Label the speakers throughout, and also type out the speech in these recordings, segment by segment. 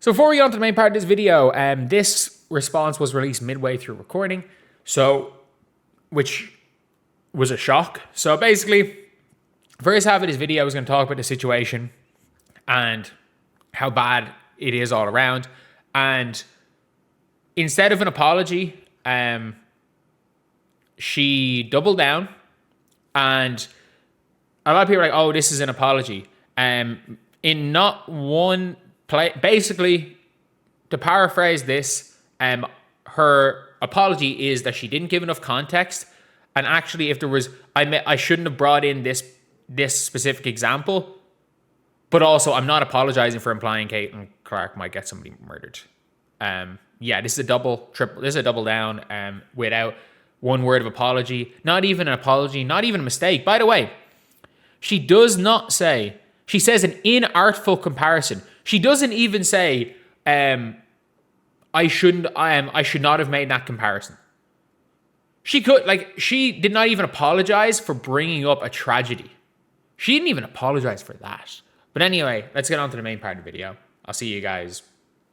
Speaker 1: So before we get on to the main part of this video, this response was released midway through recording, which was a shock. So basically, first half of this video, I was going to talk about the situation and how bad it is all around. And instead of an apology, she doubled down, and a lot of people are like, "Oh, this is an apology." In not one play, basically, to paraphrase this, her apology is that she didn't give enough context, and actually, if there was, I shouldn't have brought in this specific example, but also I'm not apologizing for implying Caitlin Clark might get somebody murdered. Yeah, this is a double down without one word of apology, not even an apology, not even a mistake. By the way, she does not say, she says an inartful comparison. She doesn't even say, I should not have made that comparison. She did not even apologize for bringing up a tragedy. She didn't even apologize for that. But anyway, let's get on to the main part of the video. I'll see you guys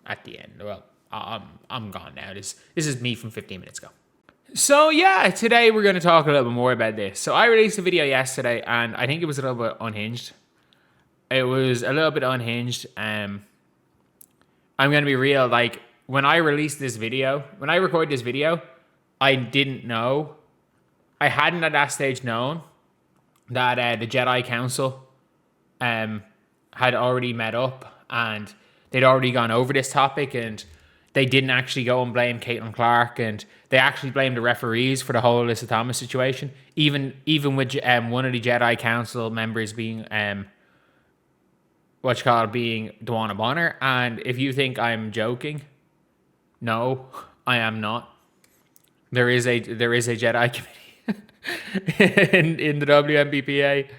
Speaker 1: at the end. Well, I'm gone now. This is me from 15 minutes ago. So yeah, today we're going to talk a little bit more about this. So I released a video yesterday, and I think it was a little bit unhinged. It was a little bit unhinged. I'm going to be real. Like, when I released this video, when I recorded this video, I didn't know. I hadn't at that stage known that the Jedi Council had already met up and they'd already gone over this topic, and they didn't actually go and blame Caitlin Clark, and they actually blamed the referees for the whole Alyssa Thomas situation, even with one of the Jedi Council members being being Dawana Bonner. And if you think I'm joking, no, I am not. There is a Jedi committee in the WNBA.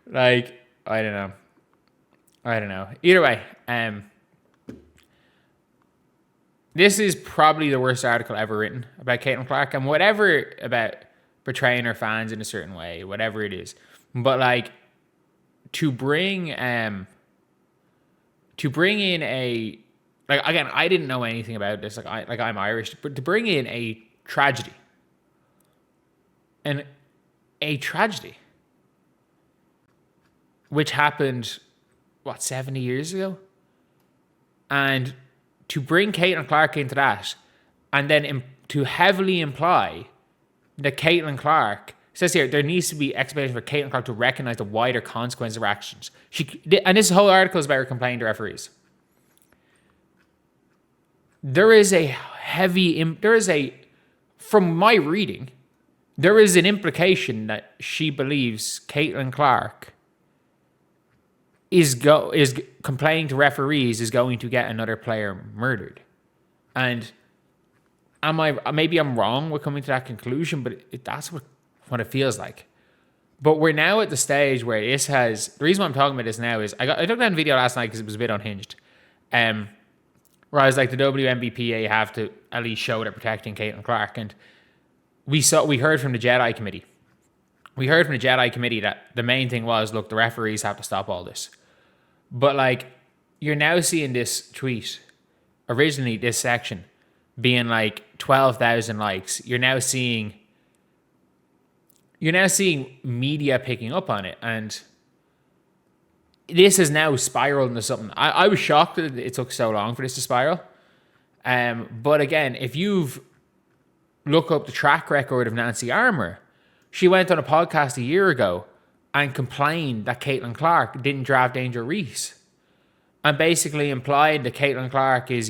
Speaker 1: Like, I don't know. Either way, this is probably the worst article ever written about Caitlin Clark, and whatever about portraying her fans in a certain way, whatever it is. But like, to bring in a, like, again, I didn't know anything about this. I'm Irish, but to bring in a tragedy, and a tragedy which happened 70 years ago, and to bring Caitlin Clark into that, and then to heavily imply that Caitlin Clark, says here, there needs to be explanation for Caitlin Clark to recognize the wider consequences of her actions. And this whole article is about her complaining to referees. From my reading, there is an implication that she believes Caitlin Clark is complaining to referees is going to get another player murdered. And maybe I'm wrong with coming to that conclusion, but that's what it feels like. But we're now at the stage where the reason why I'm talking about this now is I took that video last night because it was a bit unhinged. Where I was like, the WNBA have to at least show they're protecting Caitlin Clark. And we heard from the Jedi Committee. We heard from the Jedi Committee that the main thing was, look, the referees have to stop all this. But like, you're now seeing this tweet, originally this section, being like 12,000 likes. You're now seeing media picking up on it, and this has now spiraled into something. I was shocked that it took so long for this to spiral. But again, if you've look up the track record of Nancy Armour, she went on a podcast a year ago and complained that Caitlin Clark didn't draft Angel Reese, and basically implied that Caitlin Clark is,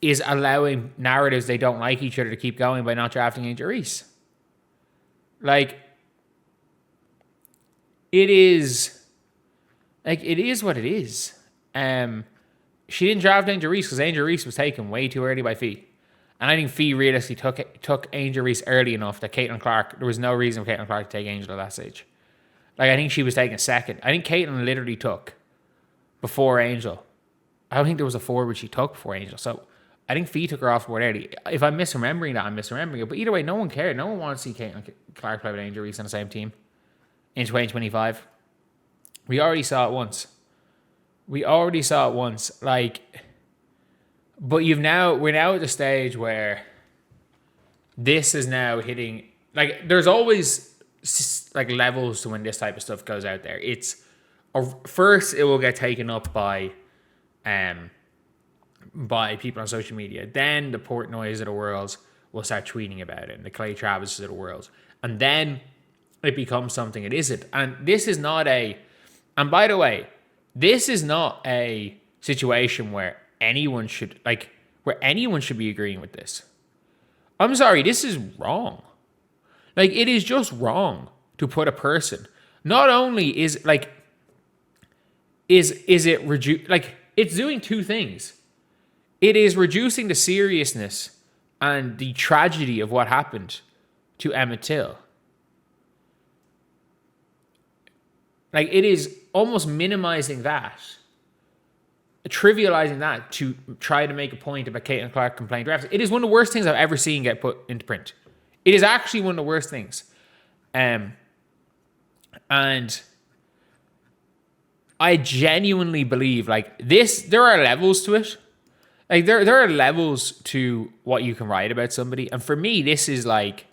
Speaker 1: is allowing narratives they don't like each other to keep going by not drafting Angel Reese. Like, it is what it is. She didn't draft Angel Reese because Angel Reese was taken way too early by Fee. And I think Fee realistically took Angel Reese early enough that Caitlin Clark, there was no reason for Caitlin Clark to take Angel at that stage. Like, I think she was taken second. I think Caitlin literally took before Angel. I don't think there was a forward she took before Angel. So I think Fee took her off board early. If I'm misremembering that, I'm misremembering it. But either way, no one cared. No one wanted to see Caitlin Clark play with Angel Reese on the same team in 2025. We already saw it once. We already saw it once. Like, but we're now at the stage where this is now hitting, like, there's always like levels to when this type of stuff goes out there. It's first it will get taken up by people on social media. Then the Portnoys of the world will start tweeting about it, and the Clay Travises of the world. And then it becomes something it isn't. And this is not and by the way, this is not a situation where anyone should be agreeing with this. I'm sorry, this is wrong. Like, it is just wrong to put a person. Not only is like, is it like, it's doing two things. It is reducing the seriousness and the tragedy of what happened to Emmett Till. Like, it is almost minimizing that, trivializing that to try to make a point about Caitlin Clark complaining to refs. It is one of the worst things I've ever seen get put into print. It is actually one of the worst things. And I genuinely believe, like, this, there are levels to it. Like, there are levels to what you can write about somebody. And for me, this is like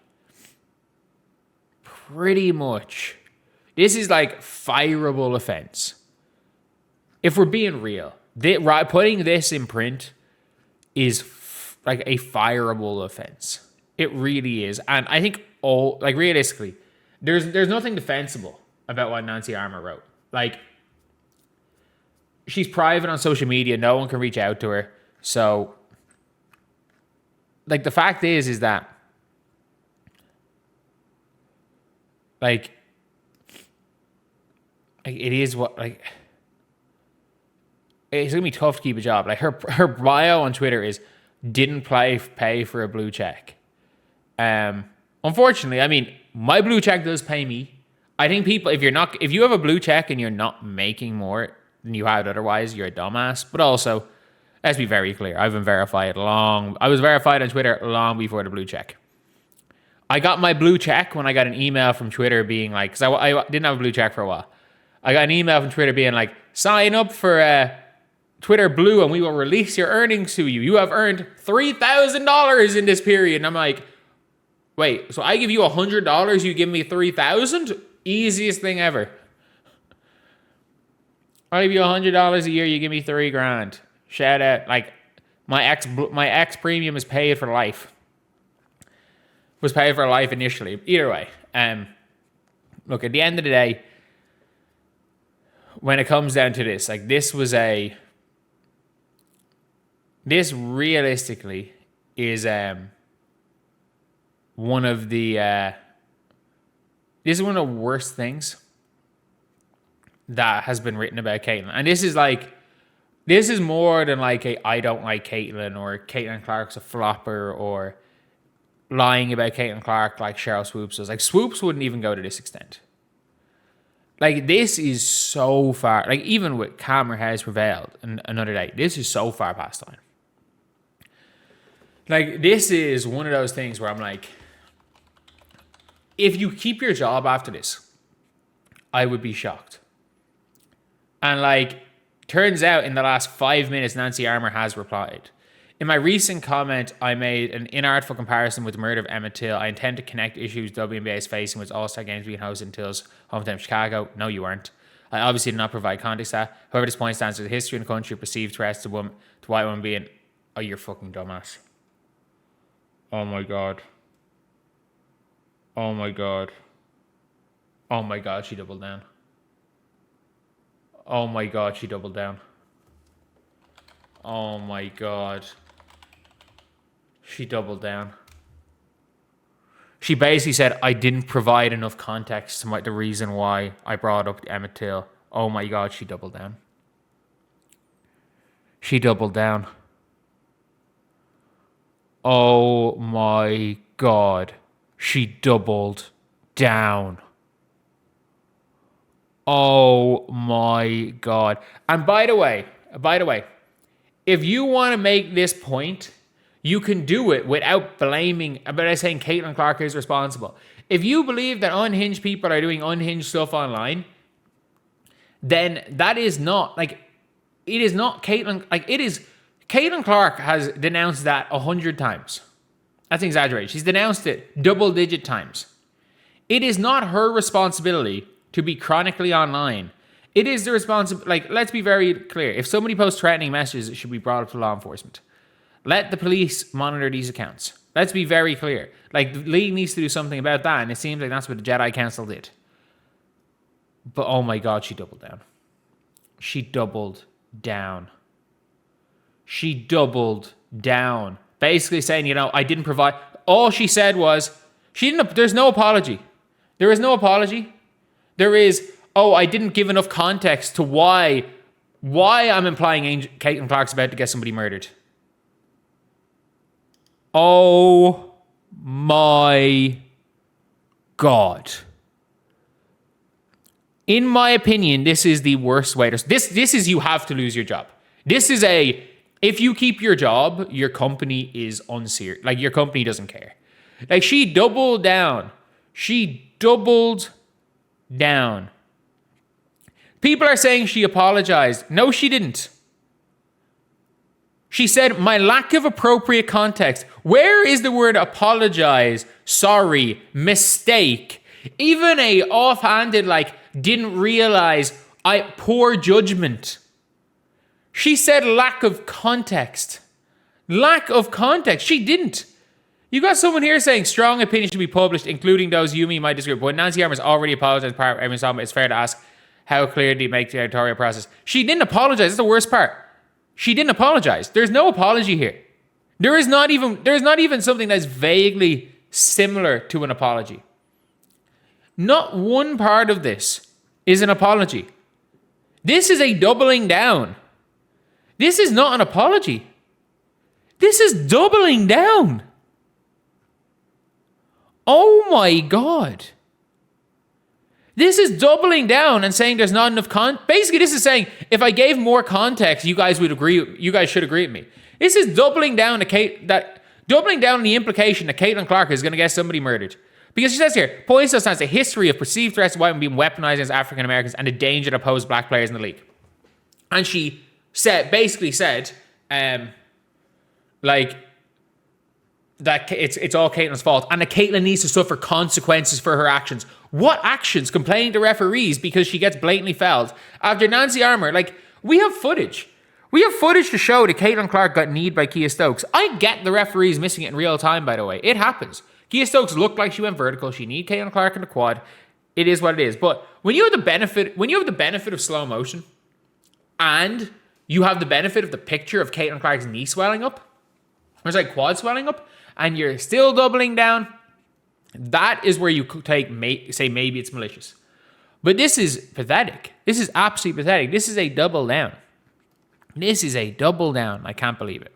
Speaker 1: pretty much, this is like fireable offense. If we're being real, putting this in print is like a fireable offense. It really is. And I think realistically, there's nothing defensible about what Nancy Armour wrote. Like, she's private on social media. No one can reach out to her. So, like, the fact is that, like it is what, like, it's gonna be tough to keep a job. Like, her bio on Twitter is didn't pay for a blue check. Unfortunately, I mean, my blue check does pay me. I think people, if you have a blue check and you're not making more than you had otherwise, you're a dumbass. But also, let's be very clear, I was verified on Twitter long before the blue check. I got my blue check when I got an email from Twitter being like, because I didn't have a blue check for a while. I got an email from Twitter being like, sign up for Twitter Blue and we will release your earnings to you. You have earned $3,000 in this period. And I'm like, wait, so I give you $100, you give me $3,000? Easiest thing ever. I give you $100 a year, you give me $3,000. Shout out. Like, my ex premium is paid for life. Was paid for life initially. Either way, look, at the end of the day, when it comes down to this, like, this realistically is one of the this is one of the worst things that has been written about Caitlin. And this is more than like a I don't like Caitlin, or Caitlin Clark's a flopper, or lying about Caitlin Clark like Cheryl Swoops does. Like, Swoops wouldn't even go to this extent. Like, this is so far, like, even with Calmer Has Prevailed and Another Day, this is so far past time. Like, this is one of those things where I'm like, if you keep your job after this, I would be shocked. And, like, turns out in the last 5 minutes, Nancy Armour has replied. In my recent comment, I made an inartful comparison with the murder of Emmett Till. I intend to connect issues WNBA is facing with All-Star Games being hosted in Till's hometown of Chicago. No, you aren't. I obviously did not provide context to that. However, this point stands for the history in the country, perceived threats to white women being, oh, you're fucking dumbass. Oh my God. Oh my God. Oh my God, she doubled down. Oh my God, she doubled down. Oh my God. She doubled down. She basically said, I didn't provide enough context to the reason why I brought up Emmett Till. Oh my God, she doubled down. She doubled down. Oh my God. She doubled down. Oh my God. And by the way, if you want to make this point, you can do it without saying Caitlin Clark is responsible. If you believe that unhinged people are doing unhinged stuff online, then that is not, like, it is not Caitlin. Like, it is, Caitlin Clark has denounced that 100 times. That's exaggerated. She's denounced it double-digit times. It is not her responsibility to be chronically online. It is the responsibility, like, let's be very clear. If somebody posts threatening messages, it should be brought up to law enforcement. Let the police monitor these accounts. Let's be very clear. Like, the league needs to do something about that, and it seems like that's what the Jedi Council did. But oh my God, she doubled down. She doubled down. She doubled down. Basically saying, I didn't provide. All she said was, there's no apology. There is no apology. There is, I didn't give enough context to why I'm implying Caitlin Clark's about to get somebody murdered. Oh my God. In my opinion, this is the worst way to... This is, you have to lose your job. This is if you keep your job, your company is unserious. Like, your company doesn't care. Like, she doubled down. She doubled down. People are saying she apologized. No, she didn't. She said, my lack of appropriate context. Where is the word apologize, sorry, mistake? Even a offhanded, like, didn't realize, poor judgment. She said lack of context. Lack of context. She didn't. You got someone here saying strong opinions should be published, including those you might disagree with. But Nancy Armour's already apologized. It's fair to ask, how clear did he make the editorial process? She didn't apologize. That's the worst part. She didn't apologize. There's no apology here. There's not even something that's vaguely similar to an apology. Not one part of this is an apology. This is a doubling down. This is not an apology. This is doubling down. Oh my God. This is doubling down and saying there's not enough basically, this is saying, if I gave more context, you guys should agree with me. This is doubling down doubling down on the implication that Caitlin Clark is going to get somebody murdered. Because she says here, police has a history of perceived threats to white women being weaponized against African Americans and the danger to pose black players in the league. And she basically said, that it's all Caitlin's fault and that Caitlin needs to suffer consequences for her actions. What actions? Complaining to referees because she gets blatantly fouled. After Nancy Armour, we have footage. We have footage to show that Caitlin Clark got kneed by Kia Stokes. I get the referees missing it in real time, by the way. It happens. Kia Stokes looked like she went vertical. She kneed Caitlin Clark in the quad. It is what it is. But when you have the benefit of slow motion and you have the benefit of the picture of Caitlin Clark's knee swelling up, or it's like quad swelling up, and you're still doubling down, that is where you say maybe it's malicious. But this is pathetic. This is absolutely pathetic. This is a double down. This is a double down. I can't believe it.